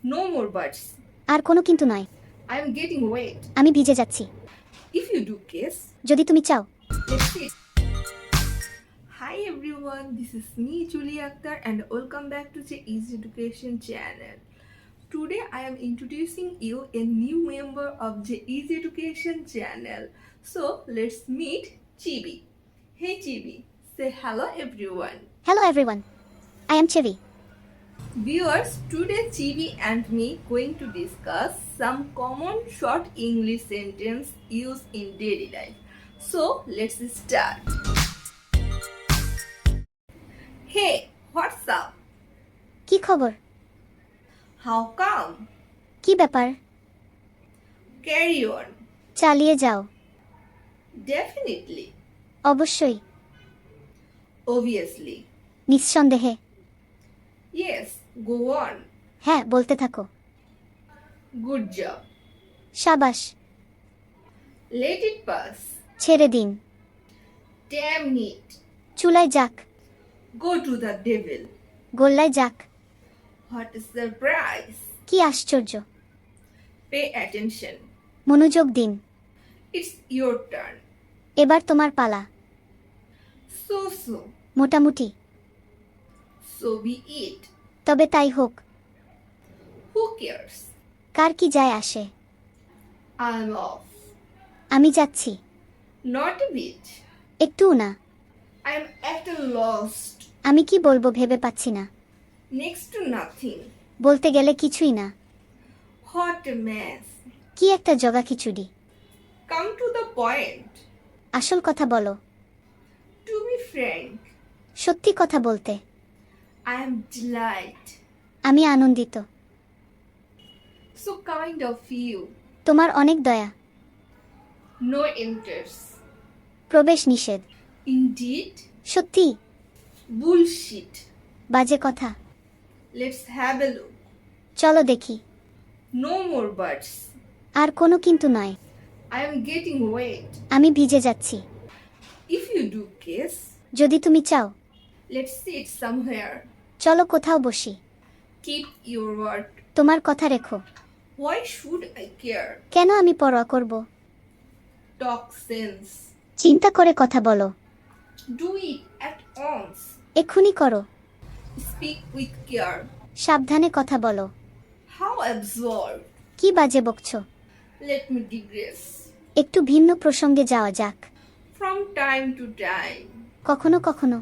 No more buts. আর কোনো কিন্তু নয়। I am getting wet. আমি ভিজে যাচ্ছি। If you do kiss, যদি তুমি চাও। let's sit. Hi everyone, this is me Julia Akhtar and welcome back to the Easy Education channel. Today I am introducing you a new member of the Easy Education channel. So let's meet Chibi. Hey Chibi, say hello everyone. Hello everyone. I am Chevi. Viewers, today Chibi and me going to discuss some common short English sentence used in daily life. So let's start. Hey, what's up? কি খবর? How come? কি ব্যাপার? Carry on. চালিয়ে যাও। Definitely. অবশ্যই। Obviously. নিঃসন্দেহে। Yes, go on. হ্যাঁ, বলতে থাকো। Good job. সাবাস। Let it pass. ছেড়ে দিন। Damn it. চুলায় যাক। Go to the devil. গোল্লায় যাক। What a surprise. কি আশ্চর্য। Pay attention. মনোযোগ দিন। It's your turn. এবার তোমার পালা। So. মোটামুটি। So be it. তবে তাই হোক। Who cares? কার কি যায় আসে? I'm off. আমি যাচ্ছি। Not a bit. একটুও না। I'm at a lost. আমি কি বলবো ভেবে পাচ্ছি না। Next to nothing. বলতে গেলে কিছুই না। What a mess. কি একটা জগা খিচুড়ি। Come to the point. আসল কথা বলো। To be frank, সত্যি কথা বলতে। I am delighted. আমি আনন্দিত। So kind of you. তোমার অনেক দয়া। No enters. প্রবেশ নিষেধ। Indeed. সত্যি। Bullshit. বাজে কথা। Let's have a look. চলো দেখি। No more buts. আর কোনো কিন্তু নয়। I am getting wet. আমি ভিজে যাচ্ছি। If you do kiss, যদি তুমি চাও। let's sit somewhere. চলো কোথাও বসি। Keep your word. তোমার কথা রেখো। Why should I care? কেন আমি পরোয়া করব? Talk sense. চিন্তা করে কথা বলো। Do it at once. এক্ষুনি করো। Speak with care. সাবধানে কথা বলো। How absurd. কি বাজে বকছো? Let me digress. একটু ভিন্ন প্রসঙ্গে যাওয়া যাক। From time to time. কখনো কখনো।